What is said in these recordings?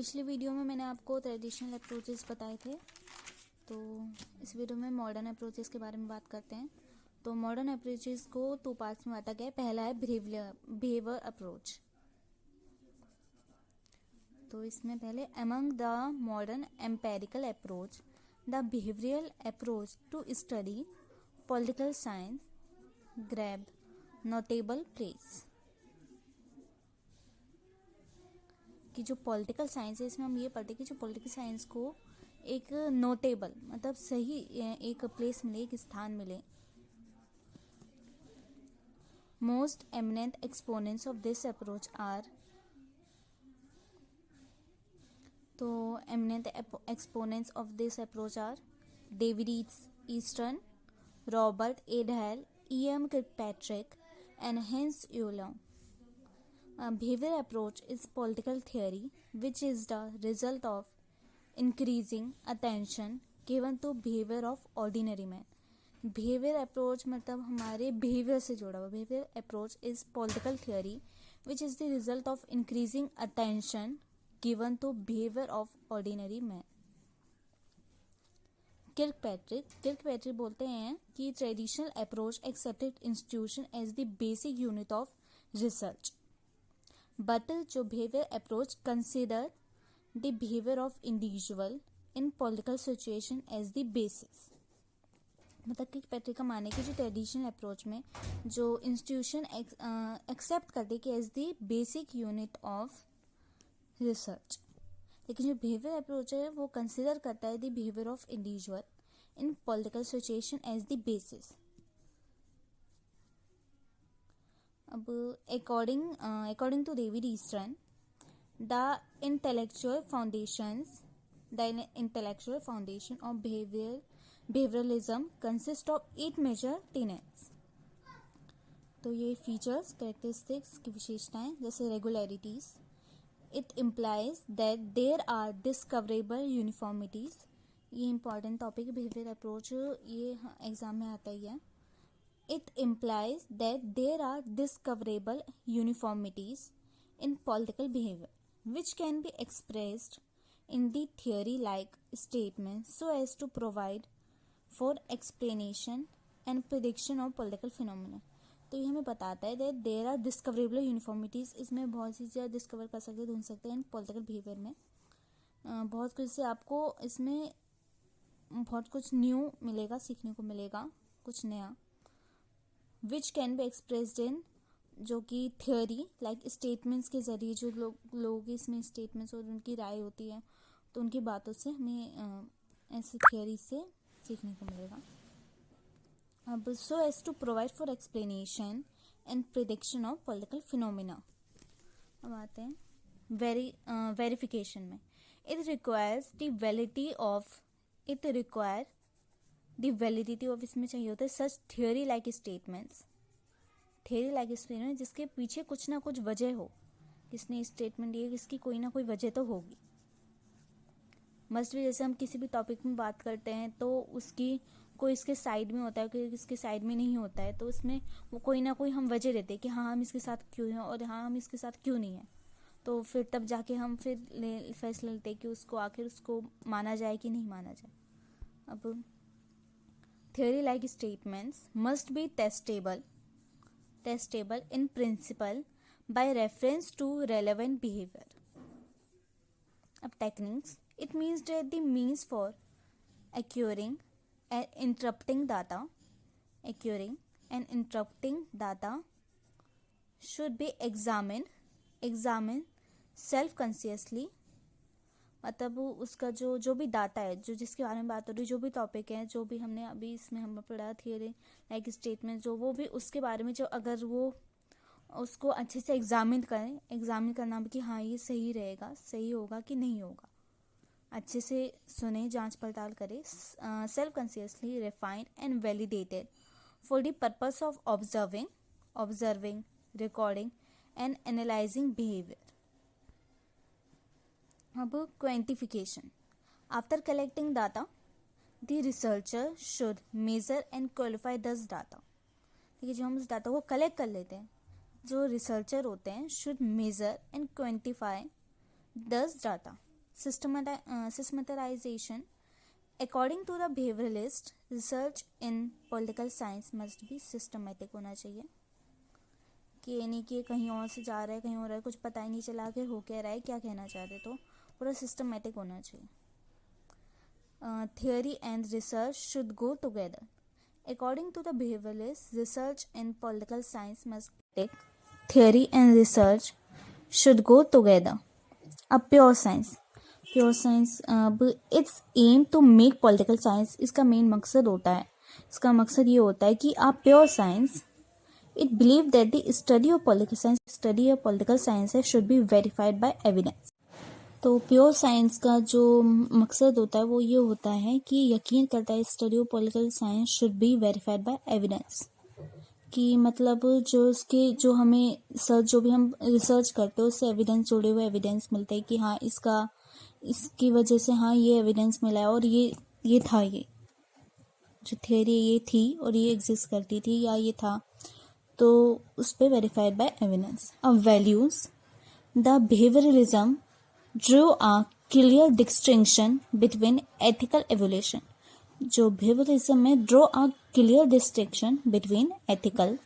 पिछली वीडियो में मैंने आपको ट्रेडिशनल अप्रोचेस बताए थे, तो इस वीडियो में मॉडर्न अप्रोचेस के बारे में बात करते हैं। तो मॉडर्न अप्रोचेस को 2 पार्ट्स में बांटा गया है। पहला है बिहेवियर अप्रोच। तो इसमें पहले among the modern empirical approach the behavioural approach to study political science grab notable place. कि जो पॉलिटिकल साइंस है इसमें हम ये पढ़ते हैं कि जो पॉलिटिकल साइंस को एक नोटेबल मतलब सही एक प्लेस मिले, एक स्थान मिले। Most eminent exponents of this approach are, तो eminent exponents of this approach are David Eastern, Robert A Dahl, E.M. Kirkpatrick and Hans Young. Behavior approach is political theory which is the result of increasing attention given to behavior of ordinary man. Behavior approach मतलब हमारे behavior से जुड़ा हुआ। Behavior approach is political theory which is the result of increasing attention given to behavior of ordinary man. Kirkpatrick बोलते हैं कि traditional approach accepted institution as the basic unit of research, but जो behaviour approach consider the behaviour of individual in political situation as the basis. मतलब Kirkpatrick का मानना है कि जो ट्रेडिशनल अप्रोच में जो इंस्टीट्यूशन एक्सेप्ट करते कि as the basic unit of research, लेकिन जो बिहेवियर अप्रोच है वो कंसिडर करता है the behaviour of individual in political situation as the basis. अब according to David Eastern the intellectual foundation of behaviouralism consist of 8 major tenets. तो ये features characteristics की विशेषताएं जैसे regularities, it implies that there are discoverable uniformities। ये important topic behavior approach, ये exam में आता ही है। It implies that there are discoverable uniformities in political behavior which can be expressed in the theory like statements so as to provide for explanation and prediction of political phenomena। तो ये हमें बताता है that there are discoverable यूनिफॉर्मिटीज। इसमें बहुत सी चीज़ें discover कर सकते, ढूंढ सकते हैं इन पॉलिटिकल बिहेवियर में। बहुत कुछ से आपको इसमें बहुत कुछ न्यू मिलेगा, सीखने को मिलेगा कुछ नया। Which can be expressed in, जो कि थियोरी लाइक स्टेटमेंट्स के जरिए जो लोगों की इसमें स्टेटमेंट्स और उनकी राय होती है, तो उनकी बातों से हमें ऐसी थियोरी से सीखने को मिलेगा। अब so as to provide for explanation and prediction of political phenomena। अब आते हैं वेरिफिकेशन में। It requires the validity of इसमें चाहिए होता है such theory like statements जिसके पीछे कुछ ना कुछ वजह हो। किसने स्टेटमेंट दिया, किसकी कोई ना कोई वजह तो होगी। मस्ट भी, जैसे हम किसी भी टॉपिक में बात करते हैं तो उसकी कोई इसके साइड में होता है, कोई इसके साइड में नहीं होता है, तो उसमें वो कोई ना कोई हम वजह देते हैं कि हाँ हम इसके साथ क्यों हैं और हाँ हम इसके साथ क्यों नहीं हैं। तो फिर तब जाके हम फिर फैसला लेते हैं कि उसको आखिर उसको माना जाए कि नहीं माना जाए। अब theory like statements must be testable in principle by reference to relevant behaviour. अब techniques, it means that the means for acquiring and interpreting data should be examined self-consciously। मतलब उसका जो भी डाटा है, जो जिसके बारे में बात हो रही है, जो भी टॉपिक है, जो भी हमने अभी इसमें हम पढ़ा थियरी लाइक स्टेटमेंट, जो वो भी उसके बारे में जो अगर वो उसको अच्छे से एग्जामिन करना भी कि हाँ ये सही रहेगा, सही होगा कि नहीं होगा, अच्छे से सुने, जांच पड़ताल करे। Self consciously refined and validated for the purpose of observing recording and analysing behaviour. अब quantification, after collecting data the researcher should measure and qualify this data. देखिए, जो हम उस डाटा को कलेक्ट कर लेते हैं, जो रिसर्चर होते हैं should measure and quantify 10 data systematization. According to the behavioralist, research in political science must be systematic होना चाहिए, कि ये नहीं कि कहीं और से जा रहा है, कहीं और है, कुछ पता ही नहीं चला आखिर हो क्या रहा है, क्या कहना चाह रहे, तो पूरा सिस्टमेटिक होना चाहिए. Theory and research should go together. According to the behavioralist, research in political science must take theory and research should go together. A pure science, its aim to make political science, इसका main मकसद होता है, इसका मकसद ये होता है कि आप pure science, it believe that the study of political science should be verified by evidence. तो प्योर साइंस का जो मकसद होता है वो ये होता है कि यकीन करता है study of political science should be verified bye evidence, कि मतलब जो हमें जो भी हम रिसर्च करते हैं उससे एविडेंस, जुड़े हुए एविडेंस मिलते हैं कि हाँ इसकी वजह से हाँ ये एविडेंस मिला है और ये था, ये जो थियरी ये थी और ये एग्जिस्ट करती थी या ये था, तो उस पर वेरीफाइड बाय एविडेंस. अब values, the behaviourism drew a clear distinction between ethical evolution. जो behaviorism में draw a clear distinction between ethical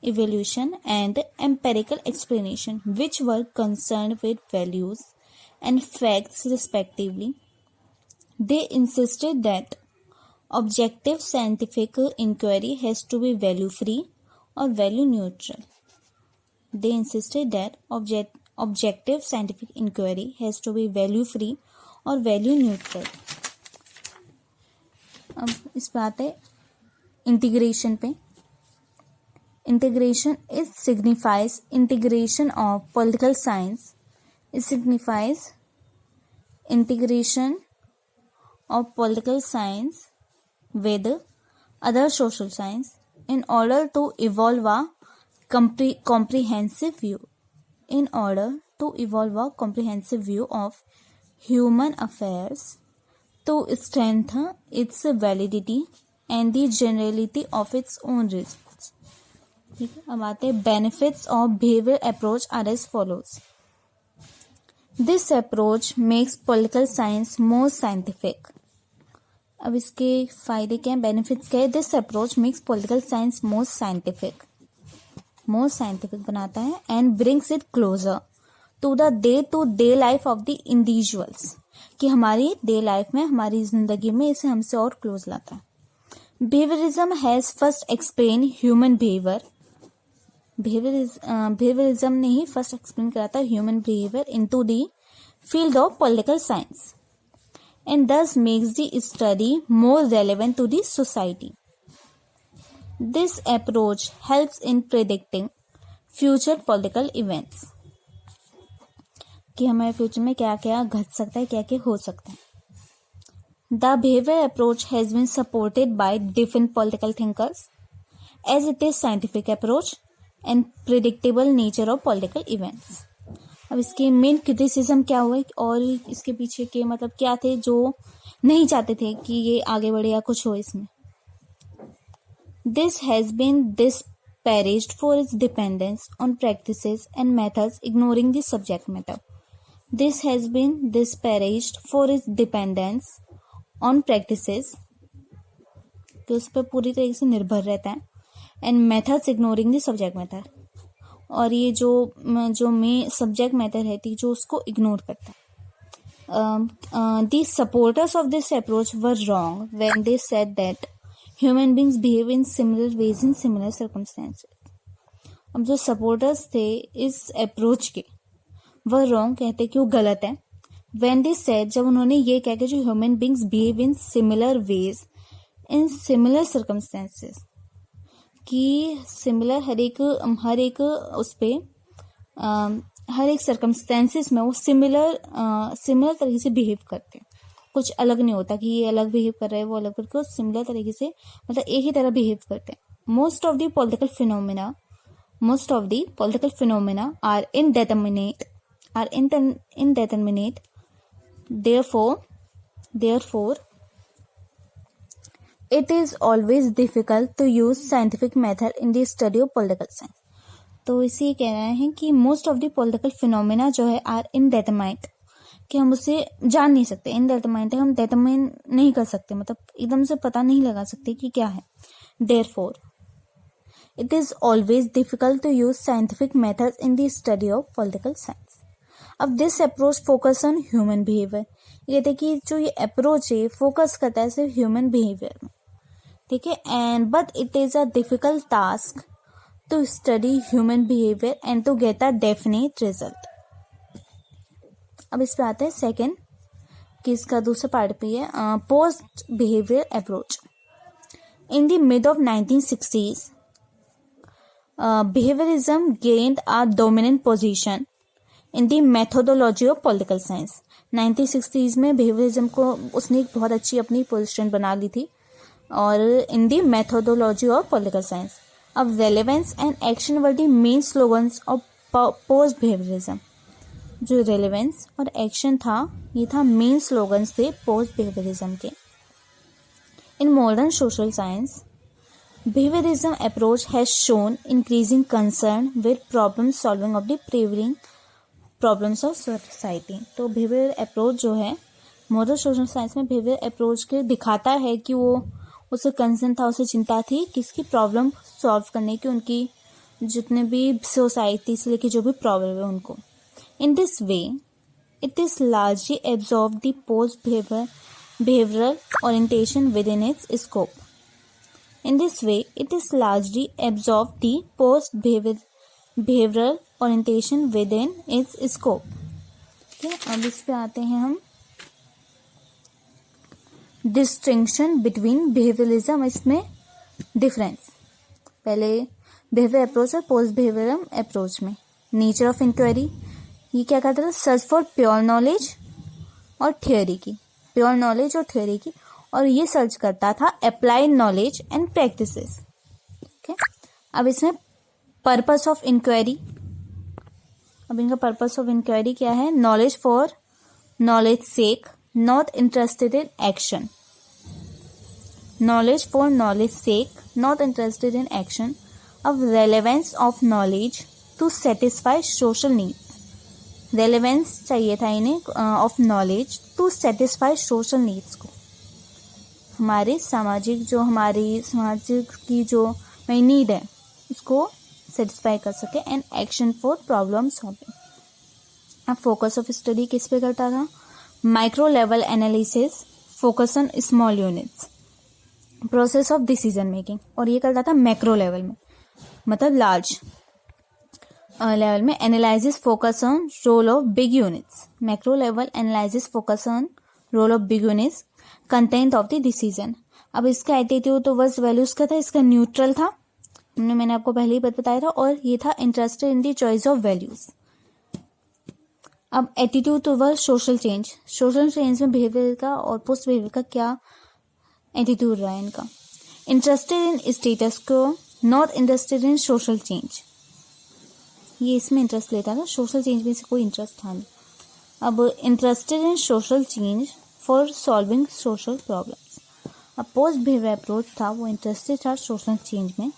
evolution and empirical explanation, which were concerned with values and facts respectively. They insisted that objective scientific inquiry has to be value free or value neutral. They insisted that objective scientific inquiry has to be value free or value neutral. अब इस पे आते हैं integration पे. Integration it signifies integration of political science. It signifies integration of political science with other social science in order to evolve a comprehensive view. In order to evolve a comprehensive view of human affairs, to strengthen its validity and the generality of its own results. ठीक है, अब आते हैं benefits of behavioral approach are as follows. This approach makes political science more scientific. अब इसके फायदे क्या हैं, बेनिफिट्स क्या है. This approach makes political science more scientific बनाता है and brings it closer to the day life of the individuals, कि हमारी डे लाइफ में, हमारी जिंदगी में इसे हमसे और क्लोज लाता है. Behaviourism has first explain human behaviourism ने ही फर्स्ट एक्सप्लेन करा था human behaviour into the field of political science and thus makes the study more relevant to the society. This approach helps in predicting future political events, कि हमारे future में क्या क्या घट सकता है, क्या क्या हो सकता है. The behavioral approach has been supported by different political thinkers as it is scientific approach and predictable nature of political events. अब इसके मेन क्रिटिसिज्म क्या हुआ और इसके पीछे के मतलब क्या थे जो नहीं चाहते थे कि ये आगे बढ़े या कुछ हो इसमें. This has been disparaged for its dependence on practices and methods ignoring the subject matter. This has been disparaged for its dependence on practices, कि उस पर पूरी तरीके से निर्भर रहता है, and methods ignoring the subject matter, और ये जो में सब्जेक्ट मैटर रहती जो उसको इग्नोर करता है. The supporters of this approach were wrong when they said that human beings behave in similar ways in similar circumstances. अब जो सपोर्टर्स थे इस अप्रोच के, वह रॉन्ग कहते कि वो गलत है. व्हेन दे सेड, जब उन्होंने ये कहा कि जो human beings behave in similar ways in similar circumstances, कि सिमिलर हर एक उस पे हर एक सर्कमस्टेंसेस में वो सिमिलर तरीके से बिहेव करते हैं. कुछ अलग नहीं होता कि ये अलग बिहेव कर रहा है वो अलग करके, वो सिमिलर तरीके से मतलब एक ही तरह बिहेव करते हैं. Most of the political phenomena are indeterminate. Therefore it is always difficult to use scientific method in the study of political science. तो इसी कह रहे हैं कि most of the political phenomena जो है आर इनडेटरमाइंड, कि हम उसे जान नहीं सकते, इनडेटरमाइनेट है, हम डिटरमाइन नहीं कर सकते, मतलब एकदम से पता नहीं लगा सकते कि क्या है. Therefore it is always difficult to use scientific methods in the study of political science. अब this approach focus on human behavior. ये देखिए जो ये अप्रोच है फोकस करता है सिर्फ ह्यूमन बिहेवियर में, ठीक है. And but it is a difficult task to study human behaviour and to get a definite result. अब इस पे आते हैं सेकेंड कि इसका दूसरा पार्ट भी है post behaviour approach. In the mid of 1960s behaviorism gained a dominant position in the methodology of political science. 1960s में behaviorism को उसने एक बहुत अच्छी अपनी पोजीशन बना ली थी और in the methodology of political science. अब relevance and action were the main slogans of post behaviorism. जो relevance और action था ये था main slogans थे post behaviorism के. In modern social science behaviorism approach has shown increasing concern with problem solving of the prevailing problems of society. तो behavior approach जो है मॉडर्न सोशल साइंस में behavior approach के दिखाता है कि वो उसे कंसर्न था, उसे चिंता थी किसकी प्रॉब्लम सॉल्व करने की, उनकी जितने भी सोसाइटी से लेके जो भी प्रॉब्लम है उनको. In this way it is largely absorb the post behavioral orientation within its scope. In this way, it is largely absorbed the post-behavioral orientation within its scope. Okay, अब इस पे आते हैं हम distinction between behavioralism. इसमें difference पहले behavior approach और post-behavioral approach में. Nature of inquiry ये क्या कहता था, सर्च फॉर प्योर नॉलेज और थियोरी की, प्योर नॉलेज और थियोरी की, और ये सर्च करता था applied knowledge and practices. Okay, अब इसमें पर्पस ऑफ इंक्वायरी. अब इनका पर्पस ऑफ इंक्वायरी क्या है, knowledge for knowledge sake, not interested in action. Knowledge for knowledge sake, not interested in action. अब relevance of knowledge to satisfy social needs. Relevance चाहिए था इन्हें of knowledge to satisfy social needs को, हमारे सामाजिक की जो नीड है उसको सेटिस्फाई कर सके. And action for problem solving. अब फोकस ऑफ स्टडी किस पे करता था, micro level analysis, focus on small units, process of decision making. और ये करता था मैक्रो लेवल में, मतलब लार्ज लेवल में. Analysis focus on roll of big units. Macro level analysis focus on roll of big units, content of the decision. अब इसका attitude towards values का था, इसका न्यूट्रल था, मैंने आपको पहले ही बताया था. और ये था interested in the choice of values. अब attitude towards social change. Social change में बिहेवियर का और पोस्ट बिहेवियर का क्या एटीट्यूड रहा है इनका. इंटरेस्टेड इन स्टेटस को, not interested in social change. ये इसमें इंटरेस्ट लेता था, सोशल चेंज में से कोई इंटरेस्ट था नहीं. अब interested in social change for solving social problems. अब पोस्ट बिहेवियर अप्रोच था, वो इंटरेस्टेड था सोशल चेंज में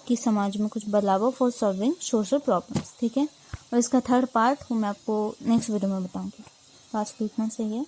कि समाज में कुछ बदलाव हो फॉर सॉल्विंग सोशल प्रॉब्लम्स. ठीक है, और इसका थर्ड पार्ट वो मैं आपको नेक्स्ट वीडियो में बताऊंगी. आज को इतना सही है.